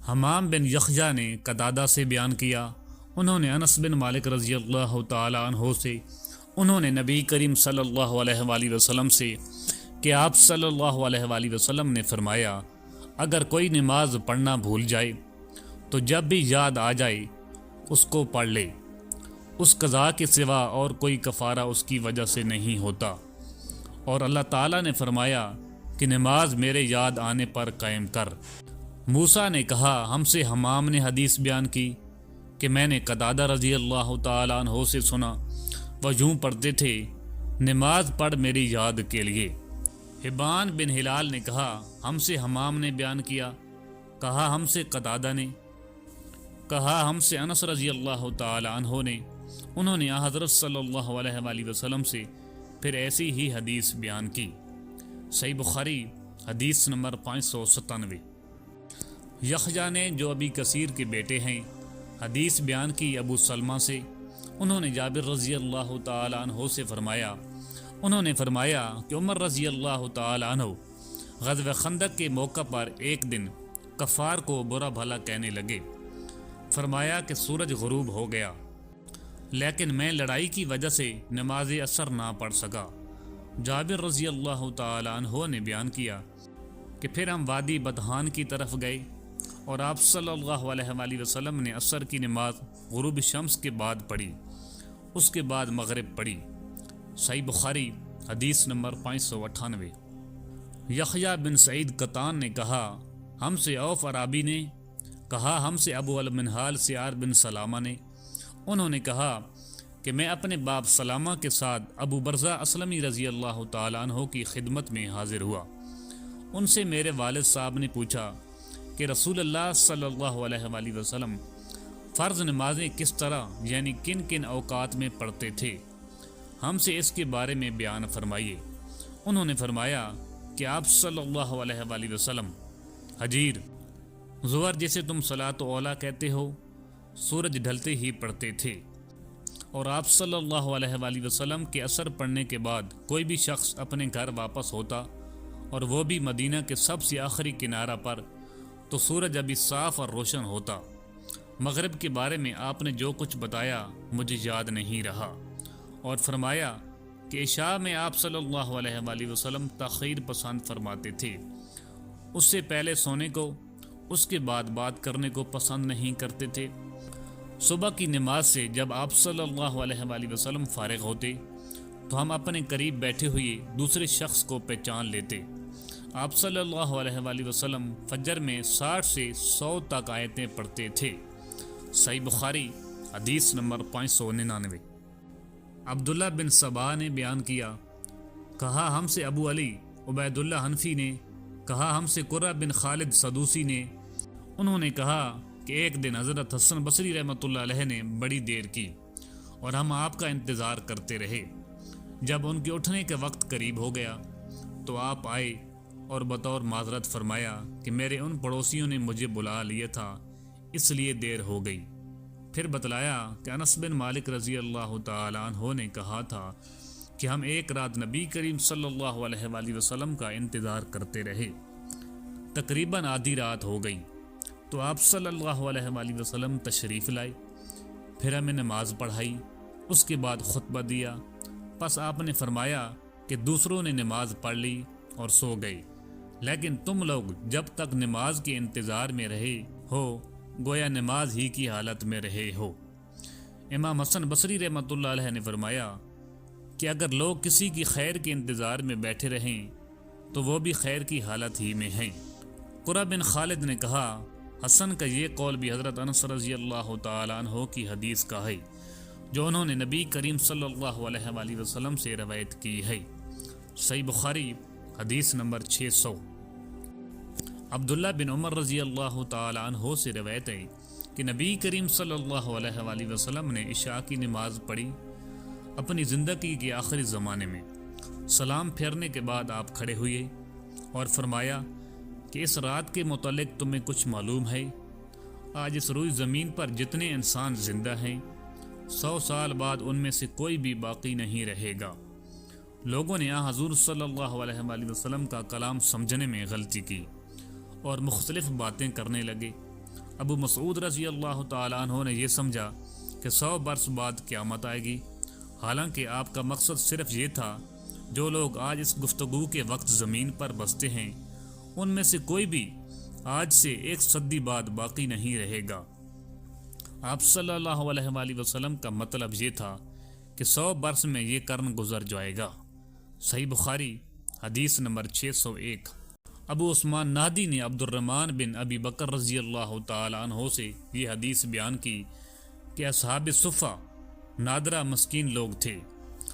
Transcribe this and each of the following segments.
حمام بن یحییٰ نے قتادہ سے بیان کیا، انہوں نے انس بن مالک رضی اللہ تعالی عنہ سے، انہوں نے نبی کریم صلی اللہ علیہ وآلہ وسلم سے کہ آپ صلی اللہ علیہ وآلہ وسلم نے فرمایا، اگر کوئی نماز پڑھنا بھول جائے تو جب بھی یاد آ جائے اس کو پڑھ لے، اس قضا کے سوا اور کوئی کفارہ اس کی وجہ سے نہیں ہوتا۔ اور اللہ تعالیٰ نے فرمایا کہ نماز میرے یاد آنے پر قائم کر۔ موسیٰ نے کہا، ہم سے حمام نے حدیث بیان کی کہ میں نے قتادہ رضی اللہ تعالیٰ عنہ سے سنا، وہ یوں پڑھتے تھے، نماز پڑھ میری یاد کے لیے۔ حبان بن ہلال نے کہا، ہم سے حمام نے بیان کیا، کہا ہم سے قتادہ نے، کہا ہم سے انس رضی اللہ تعالی عنہ نے، انہوں نے حضرت صلی اللہ علیہ وآلہ وسلم سے پھر ایسی ہی حدیث بیان کی۔ صحیح بخاری حدیث نمبر 597۔ یحییٰ نے جو ابی کثیر کے بیٹے ہیں حدیث بیان کی ابو سلمہ سے، انہوں نے جابر رضی اللہ تعالی عنہ سے فرمایا، انہوں نے فرمایا کہ عمر رضی اللہ تعالی عنہ غزوہ خندق کے موقع پر ایک دن کفار کو برا بھلا کہنے لگے، فرمایا کہ سورج غروب ہو گیا، لیکن میں لڑائی کی وجہ سے نماز عصر نہ پڑھ سکا۔ جابر رضی اللہ تعالی عنہ نے بیان کیا کہ پھر ہم وادی بدحان کی طرف گئے اور آپ صلی اللہ علیہ وآلہ وسلم نے عصر کی نماز غروب شمس کے بعد پڑھی، اس کے بعد مغرب پڑھی۔ صحیح بخاری حدیث نمبر 598۔ یحییٰ بن سعید قطان نے کہا، ہم سے اوف عرابی نے کہا، ہم سے ابو المنہال سیار بن سلامہ نے، انہوں نے کہا کہ میں اپنے باپ سلامہ کے ساتھ ابو برزہ اسلمی رضی اللہ تعالیٰ عنہ کی خدمت میں حاضر ہوا۔ ان سے میرے والد صاحب نے پوچھا کہ رسول اللہ صلی اللہ علیہ وآلہ وسلم فرض نمازیں کس طرح یعنی کن کن اوقات میں پڑھتے تھے، ہم سے اس کے بارے میں بیان فرمائیے۔ انہوں نے فرمایا کہ آپ صلی اللہ علیہ وآلہ وسلم حجیر، ظہر جسے تم صلاۃ اولیٰ کہتے ہو، سورج ڈھلتے ہی پڑھتے تھے، اور آپ صلی اللہ علیہ وآلہ وسلم کے عصر پڑھنے کے بعد کوئی بھی شخص اپنے گھر واپس ہوتا اور وہ بھی مدینہ کے سب سے آخری کنارہ پر، تو سورج ابھی صاف اور روشن ہوتا۔ مغرب کے بارے میں آپ نے جو کچھ بتایا مجھے یاد نہیں رہا، اور فرمایا کہ عشاء میں آپ صلی اللہ علیہ وآلہ وسلم تاخیر پسند فرماتے تھے، اس سے پہلے سونے کو، اس کے بعد بات کرنے کو پسند نہیں کرتے تھے۔ صبح کی نماز سے جب آپ صلی اللہ علیہ وآلہ وسلم فارغ ہوتے تو ہم اپنے قریب بیٹھے ہوئے دوسرے شخص کو پہچان لیتے۔ آپ صلی اللہ علیہ وآلہ وسلم فجر میں 60 سے 100 تک آیتیں پڑھتے تھے۔ صحیح بخاری حدیث نمبر 599۔ عبداللہ بن سبا نے بیان کیا، کہا ہم سے ابو علی عبید اللہ حنفی نے، کہا ہم سے قرہ بن خالد سدوسی نے، انہوں نے کہا کہ ایک دن حضرت حسن بصری رحمۃ اللہ علیہ نے بڑی دیر کی اور ہم آپ کا انتظار کرتے رہے۔ جب ان کے اٹھنے کا وقت قریب ہو گیا تو آپ آئے اور بطور معذرت فرمایا کہ میرے ان پڑوسیوں نے مجھے بلا لیا تھا، اس لیے دیر ہو گئی۔ پھر بتلایا کہ انس بن مالک رضی اللہ تعالی عنہ نے کہا تھا کہ ہم ایک رات نبی کریم صلی اللہ علیہ وآلہ وسلم کا انتظار کرتے رہے، تقریباً آدھی رات ہو گئی تو آپ صلی اللہ علیہ وآلہ وسلم تشریف لائے، پھر ہمیں نماز پڑھائی، اس کے بعد خطبہ دیا، پس آپ نے فرمایا کہ دوسروں نے نماز پڑھ لی اور سو گئے، لیکن تم لوگ جب تک نماز کے انتظار میں رہے ہو گویا نماز ہی کی حالت میں رہے ہو۔ امام حسن بصری رحمۃ اللہ علیہ نے فرمایا کہ اگر لوگ کسی کی خیر کے انتظار میں بیٹھے رہیں تو وہ بھی خیر کی حالت ہی میں ہیں۔ قرہ بن خالد نے کہا، حسن کا یہ قول بھی حضرت انس رضی اللہ تعالی عنہ کی حدیث کا ہے جو انہوں نے نبی کریم صلی اللہ علیہ وآلہ وسلم سے روایت کی ہے۔ صحیح بخاری حدیث نمبر 600۔ عبداللہ بن عمر رضی اللہ تعالی عنہ سے روایت ہے کہ نبی کریم صلی اللہ علیہ وآلہ وسلم نے عشاء کی نماز پڑھی اپنی زندگی کے آخری زمانے میں۔ سلام پھیرنے کے بعد آپ کھڑے ہوئے اور فرمایا کہ اس رات کے متعلق تمہیں کچھ معلوم ہے؟ آج اس روئی زمین پر جتنے انسان زندہ ہیں 100 سال بعد ان میں سے کوئی بھی باقی نہیں رہے گا۔ لوگوں نے حضور صلی اللہ علیہ وآلہ وسلم کا کلام سمجھنے میں غلطی کی اور مختلف باتیں کرنے لگے۔ ابو مسعود رضی اللہ تعالیٰ عنہ نے یہ سمجھا کہ 100 برس بعد قیامت آئے گی، حالانکہ آپ کا مقصد صرف یہ تھا جو لوگ آج اس گفتگو کے وقت زمین پر بستے ہیں ان میں سے کوئی بھی آج سے 1 صدی بعد باقی نہیں رہے گا۔ آپ صلی اللہ علیہ وآلہ وسلم کا مطلب یہ تھا کہ 100 برس میں یہ قرن گزر جائے گا۔ صحیح بخاری حدیث نمبر 601۔ ابو عثمان نہدی نے عبد الرحمن بن ابی بکر رضی اللہ تعالیٰ عنہ سے یہ حدیث بیان کی کہ اصحاب صفہ نادرہ مسکین لوگ تھے،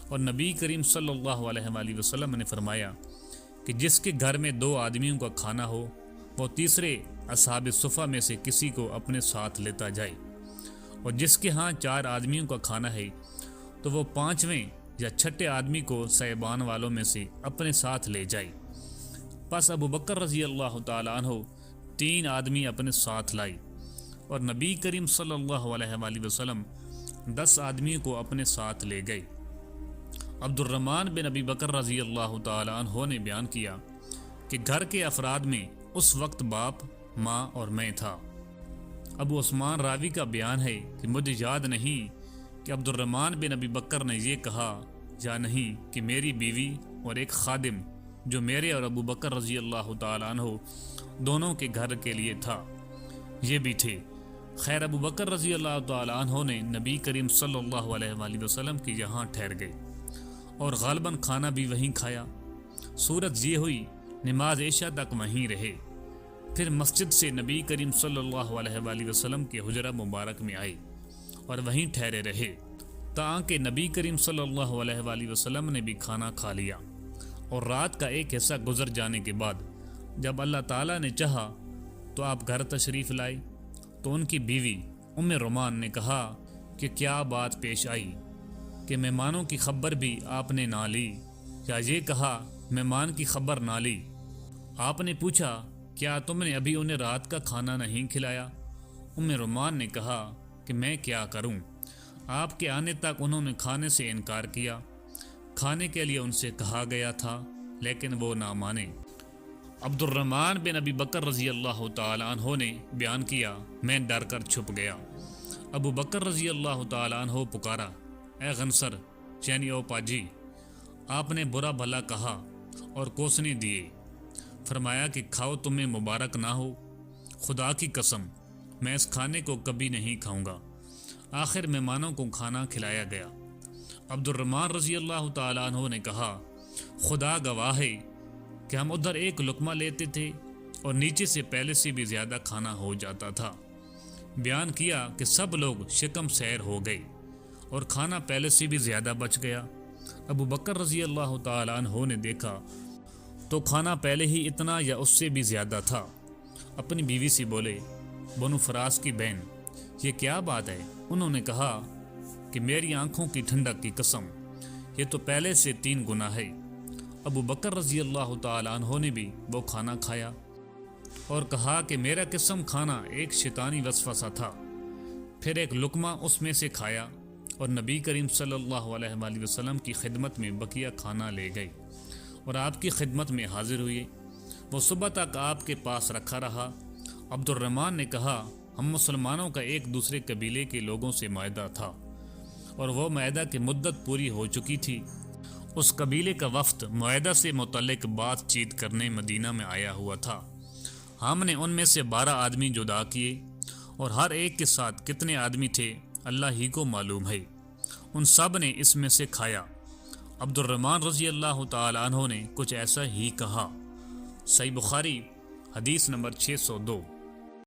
اور نبی کریم صلی اللہ علیہ وآلہ وسلم نے فرمایا کہ جس کے گھر میں 2 آدمیوں کا کھانا ہو وہ تیسرے اصحاب صفہ میں سے کسی کو اپنے ساتھ لیتا جائے، اور جس کے ہاں 4 آدمیوں کا کھانا ہے تو وہ 5ویں یا 6 آدمی کو صیبان والوں میں سے اپنے ساتھ لے جائے۔ پس ابو بکر رضی اللہ تعالیٰ عنہ 3 آدمی اپنے ساتھ لائے، اور نبی کریم صلی اللہ علیہ وآلہ وسلم 10 آدمیوں کو اپنے ساتھ لے گئے۔ عبد الرحمن بن ابی بکر رضی اللہ تعالیٰ عنہ نے بیان کیا کہ گھر کے افراد میں اس وقت باپ، ماں اور میں تھا۔ ابو عثمان راوی کا بیان ہے کہ مجھے یاد نہیں کہ عبد الرحمن بن ابی بکر نے یہ کہا یا نہیں کہ میری بیوی اور ایک خادم جو میرے اور ابو بکر رضی اللہ تعالیٰ عنہ دونوں کے گھر کے لیے تھا یہ بھی تھے۔ خیر ابو بکر رضی اللہ تعالیٰ عنہ نے نبی کریم صلی اللہ علیہ وآلہ وسلم کی یہاں ٹھہر گئے اور غالباً کھانا بھی وہیں کھایا۔ صورت یہ ہوئی نماز عشاء تک وہیں رہے، پھر مسجد سے نبی کریم صلی اللہ علیہ وآلہ وسلم کے حجرہ مبارک میں آئے اور وہیں ٹھہرے رہے تاکہ نبی کریم صلی اللہ علیہ وآلہ وسلم نے بھی کھانا کھا لیا، اور رات کا ایک حصہ گزر جانے کے بعد جب اللہ تعالیٰ نے چاہا تو آپ گھر تشریف لائے۔ تو ان کی بیوی ام رومان نے کہا کہ کیا بات پیش آئی کہ مہمانوں کی خبر بھی آپ نے نہ لی، یا یہ کہا مہمان کی خبر نہ لی۔ آپ نے پوچھا کیا تم نے ابھی انہیں رات کا کھانا نہیں کھلایا؟ ام رومان نے کہا کہ میں کیا کروں، آپ کے آنے تک انہوں نے کھانے سے انکار کیا، کھانے کے لیے ان سے کہا گیا تھا لیکن وہ نہ مانے۔ عبد الرحمن بن ابی بکر رضی اللہ تعالیٰ عنہ نے بیان کیا میں ڈر کر چھپ گیا۔ ابو بکر رضی اللہ تعالیٰ عنہ پکارا اے غنصر یعنی او پاجی۔ آپ نے برا بھلا کہا اور کوسنے دیے، فرمایا کہ کھاؤ تمہیں مبارک نہ ہو، خدا کی قسم میں اس کھانے کو کبھی نہیں کھاؤں گا۔ آخر مہمانوں کو کھانا کھلایا گیا۔ عبد الرحمن رضی اللہ تعالیٰ عنہ نے کہا خدا گواہ ہے کہ ہم ادھر ایک لقمہ لیتے تھے اور نیچے سے پہلے سے بھی زیادہ کھانا ہو جاتا تھا۔ بیان کیا کہ سب لوگ شکم سیر ہو گئے اور کھانا پہلے سے بھی زیادہ بچ گیا۔ ابو بکر رضی اللہ تعالیٰ عنہ نے دیکھا تو کھانا پہلے ہی اتنا یا اس سے بھی زیادہ تھا۔ اپنی بیوی سے بولے بنو فراس کی بہن یہ کیا بات ہے؟ انہوں نے کہا کہ میری آنکھوں کی ٹھنڈک کی قسم یہ تو پہلے سے 3 گنا ہے۔ ابو بکر رضی اللہ تعالیٰ عنہ نے بھی وہ کھانا کھایا اور کہا کہ میرا قسم کھانا ایک شیطانی وسوسہ تھا۔ پھر ایک لقمہ اس میں سے کھایا اور نبی کریم صلی اللہ علیہ وآلہ وسلم کی خدمت میں بقیہ کھانا لے گئے اور آپ کی خدمت میں حاضر ہوئے۔ وہ صبح تک آپ کے پاس رکھا رہا۔ عبد الرحمن نے کہا ہم مسلمانوں کا ایک دوسرے قبیلے کے لوگوں سے معاہدہ تھا اور وہ معاہدہ کی مدت پوری ہو چکی تھی۔ اس قبیلے کا وفد معاہدہ سے متعلق بات چیت کرنے مدینہ میں آیا ہوا تھا۔ ہم نے ان میں سے 12 آدمی جدا کیے اور ہر ایک کے ساتھ کتنے آدمی تھے اللہ ہی کو معلوم ہے۔ ان سب نے اس میں سے کھایا۔ عبد الرحمن رضی اللہ تعالیٰ عنہ نے کچھ ایسا ہی کہا۔ صحیح بخاری حدیث نمبر 602۔